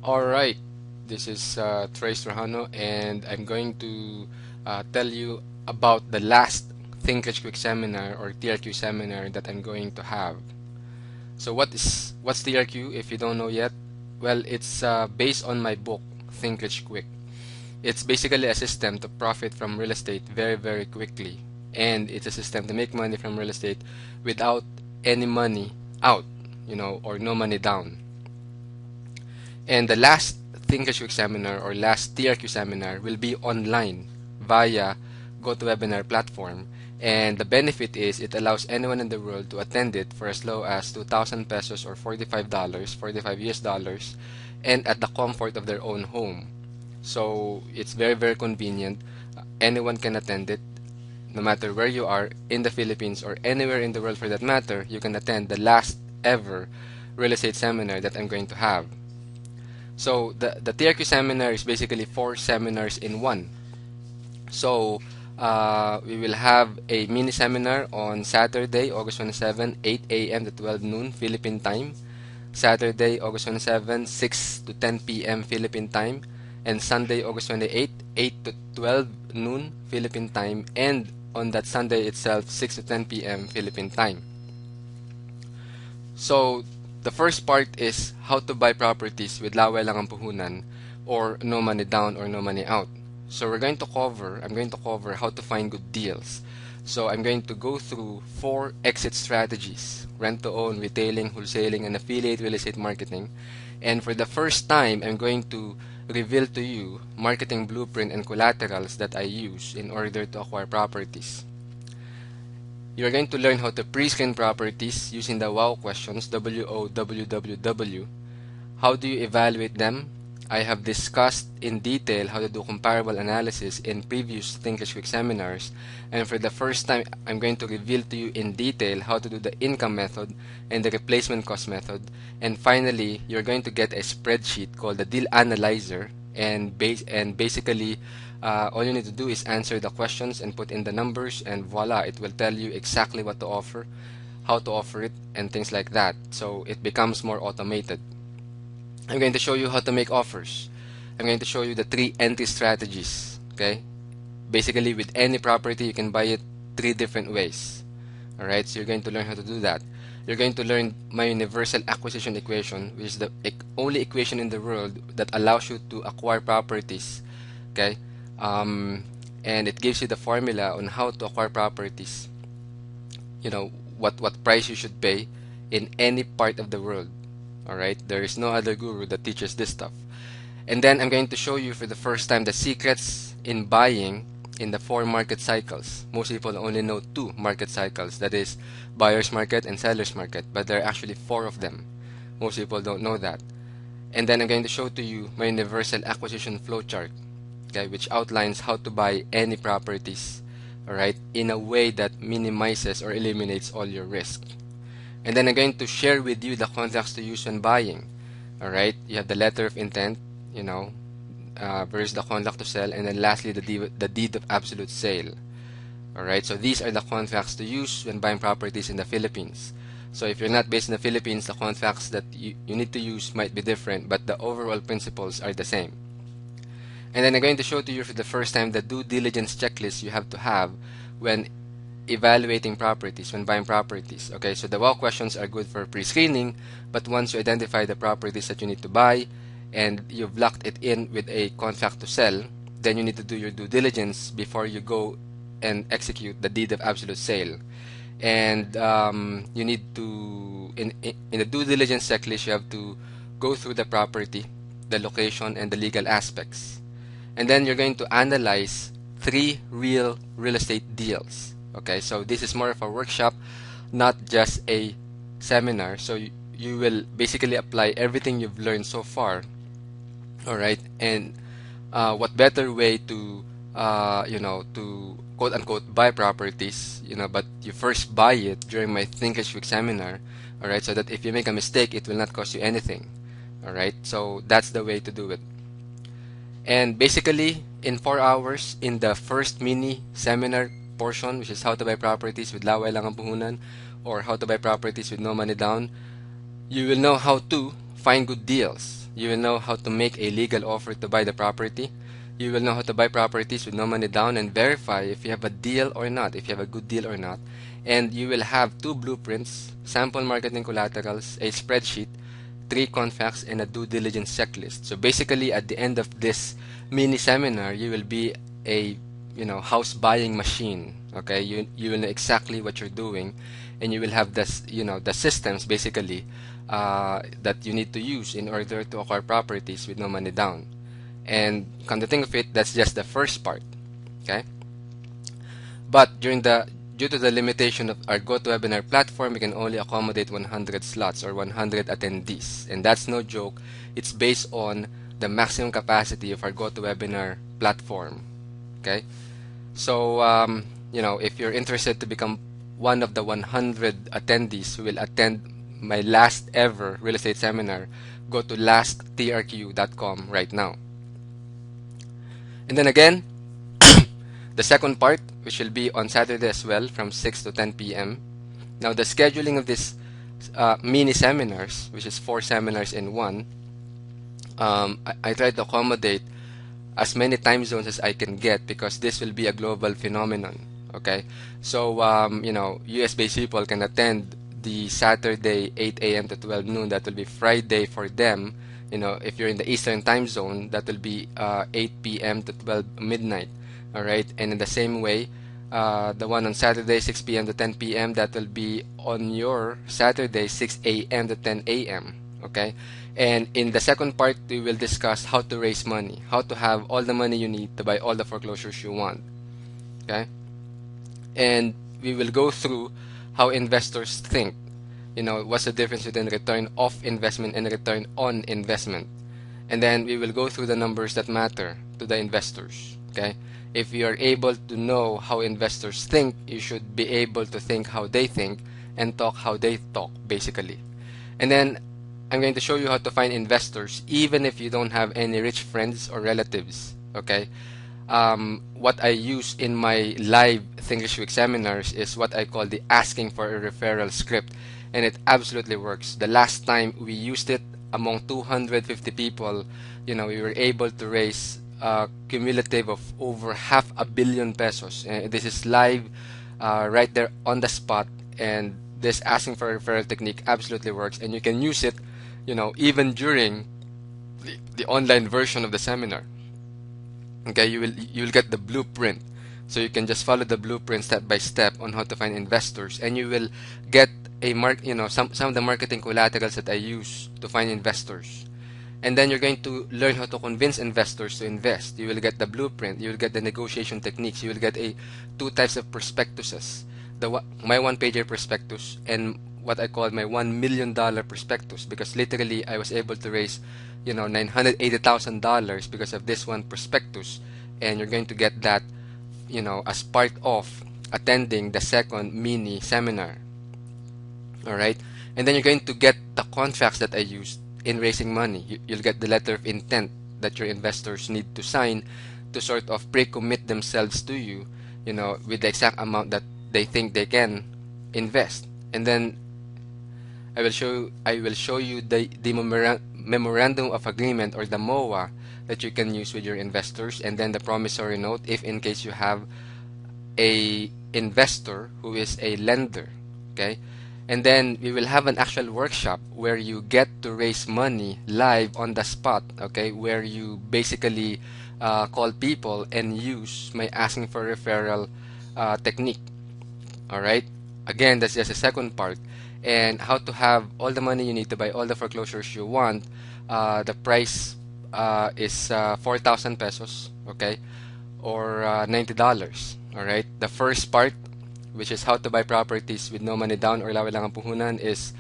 Alright, this is Trace Rojano, and I'm going to tell you about the last Think Rich Quick seminar or TRQ seminar that I'm going to have. So what's TRQ if you don't know yet? Well, it's based on my book Think Rich Quick. It's basically a system to profit from real estate very, very quickly, and it's a system to make money from real estate without any money out, or no money down. And the last Think Rich Quick seminar or last TRQ seminar will be online via GoToWebinar platform. And the benefit is it allows anyone in the world to attend it for as low as 2,000 pesos or $45, 45 US dollars, and at the comfort of their own home. So it's very, very convenient. Anyone can attend it, no matter where you are in the Philippines or anywhere in the world for that matter. You can attend the last ever real estate seminar that I'm going to have. So the TRQ seminar is basically 4 seminars in one. So we will have a mini seminar on Saturday, August 27, 8 a.m. to 12 noon Philippine time. Saturday, August 27, 6 to 10 p.m. Philippine time. And Sunday, August 28, 8 to 12 noon Philippine time. And on that Sunday itself, 6 to 10 p.m. Philippine time. So the first part is how to buy properties with laway lang ang puhunan, or no money down or no money out. So I'm going to cover how to find good deals. So I'm going to go through 4 exit strategies: rent to own, retailing, wholesaling, and affiliate real estate marketing. And for the first time, I'm going to reveal to you marketing blueprint and collaterals that I use in order to acquire properties. You're going to learn how to pre-screen properties using the WOW questions, WOWWW. How do you evaluate them? I have discussed in detail how to do comparable analysis in previous Think Rich Quick seminars, and for the first time, I'm going to reveal to you in detail how to do the income method and the replacement cost method. And finally, you're going to get a spreadsheet called the Deal Analyzer, and basically all you need to do is answer the questions and put in the numbers, and voila, it will tell you exactly what to offer, how to offer it, and things like that. So it becomes more automated. I'm going to show you how to make offers. I'm going to show you the 3 entry strategies. Okay, basically with any property you can buy it 3 different ways. Alright, so you're going to learn how to do that. You're going to learn my universal acquisition equation, which is the only equation in the world that allows you to acquire properties. Okay, and it gives you the formula on how to acquire properties. What price you should pay in any part of the world. Alright, there is no other guru that teaches this stuff. And then I'm going to show you for the first time the secrets in buying in the 4 market cycles. Most people only know 2 market cycles, that is buyer's market and seller's market, but there are actually 4 of them. Most people don't know that. And then I'm going to show to you my universal acquisition flowchart, okay, which outlines how to buy any properties, alright, in a way that minimizes or eliminates all your risk. And then I'm going to share with you the contracts to use when buying. Alright, you have the letter of intent, versus the contract to sell, and then lastly the deed of absolute sale. Alright, so these are the contracts to use when buying properties in the Philippines. So if you're not based in the Philippines, the contracts that you need to use might be different, but the overall principles are the same. And then I'm going to show to you for the first time the due diligence checklist you have to have when evaluating properties, when buying properties. Okay, so the WOW questions are good for pre-screening, but once you identify the properties that you need to buy and you've locked it in with a contract to sell, then you need to do your due diligence before you go and execute the deed of absolute sale. And you need to, in the due diligence checklist, you have to go through the property, the location, and the legal aspects. And then you're going to analyze 3 real estate deals. Okay, so this is more of a workshop, not just a seminar. So you will basically apply everything you've learned so far. Alright, and what better way to to quote unquote buy properties, but you first buy it during my Think Rich Quick seminar. Alright, so that if you make a mistake, it will not cost you anything. Alright, so that's the way to do it. And basically, in 4 hours, in the first mini seminar portion, which is how to buy properties with laway lang ang puhunan, or how to buy properties with no money down, you will know how to find good deals. You will know how to make a legal offer to buy the property. You will know how to buy properties with no money down and verify if you have a deal or not, if you have a good deal or not. And you will have 2 blueprints, sample marketing collaterals, a spreadsheet, 3 contracts, and a due diligence checklist. So basically, at the end of this mini seminar, you will be a house buying machine. Okay, you will know exactly what you're doing, and you will have this the systems basically that you need to use in order to acquire properties with no money down. And come to think of it, that's just the first part. Okay, but due to the limitation of our GoToWebinar platform, we can only accommodate 100 slots or 100 attendees, and that's no joke. It's based on the maximum capacity of our GoToWebinar platform. Okay, so if you're interested to become one of the 100 attendees who will attend my last ever real estate seminar, go to lasttrq.com right now. And then again, the second part, which will be on Saturday as well from 6 to 10 p.m. Now, the scheduling of this mini seminars, which is 4 seminars in one, I try to accommodate as many time zones as I can get, because this will be a global phenomenon. Okay, so US-based people can attend the Saturday 8 a.m. to 12 noon. That will be Friday for them. If you're in the Eastern time zone, that will be 8 p.m. to 12 midnight. All right, and in the same way, the one on Saturday 6 p.m. to 10 p.m. that will be on your Saturday 6 a.m. to 10 a.m. Okay, and in the second part, we will discuss how to raise money, how to have all the money you need to buy all the foreclosures you want. Okay, and we will go through how investors think. What's the difference between return of investment and return on investment. And then we will go through the numbers that matter to the investors. Okay, if you are able to know how investors think, you should be able to think how they think and talk how they talk, basically. And then I'm going to show you how to find investors even if you don't have any rich friends or relatives. Okay, what I use in my live Thinkish Week seminars is what I call the asking for a referral script, and it absolutely works. The last time we used it among 250 people, we were able to raise a cumulative of over $500 million pesos. And this is live, right there on the spot, and this asking for a referral technique absolutely works, and you can use it even during the online version of the seminar. Okay, you will get the blueprint, so you can just follow the blueprint step by step on how to find investors, and you will get a some of the marketing collaterals that I use to find investors. And then you're going to learn how to convince investors to invest. You will get the blueprint, you will get the negotiation techniques, you will get 2 types of prospectuses, my 1-pager prospectus and what I call my $1 million prospectus, because literally I was able to raise $980,000 because of this one prospectus. And you're going to get that as part of attending the second mini seminar. All right, and then you're going to get the contracts that I used in raising money. You'll get the letter of intent that your investors need to sign to sort of pre-commit themselves to you, with the exact amount that they think they can invest. And then I will show you the memorandum of agreement, or the MOA, that you can use with your investors, and then the promissory note if in case you have a investor who is a lender. Okay, and then we will have an actual workshop where you get to raise money live on the spot. Okay, where you basically call people and use my asking for referral technique. All right, again, that's just the second part. And how to have all the money you need to buy all the foreclosures you want. The price is 4,000 pesos, okay, or $90. All right, the first part, which is how to buy properties with no money down or wala lang ang puhunan, is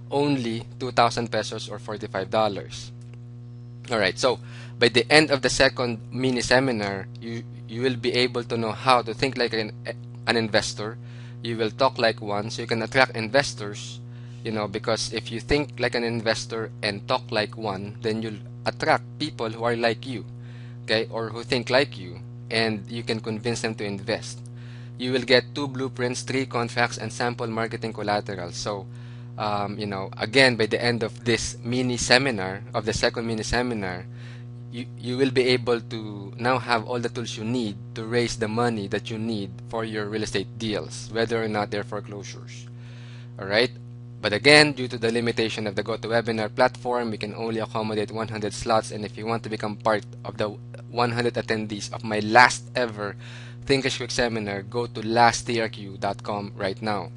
only 2,000 pesos or $45. All right, so by the end of the second mini seminar, you will be able to know how to think like an investor. You will talk like one, so you can attract investors, because if you think like an investor and talk like one, then you'll attract people who are like you, okay, or who think like you, and you can convince them to invest. You will get 2 blueprints, 3 contracts, and sample marketing collateral. So Again, by the end of this mini seminar, of the second mini seminar, you will be able to now have all the tools you need to raise the money that you need for your real estate deals, whether or not they're foreclosures. All right. But again, due to the limitation of the GoToWebinar platform, we can only accommodate 100 slots. And if you want to become part of the 100 attendees of my last ever Think Quick seminar, go to lasttrq.com right now.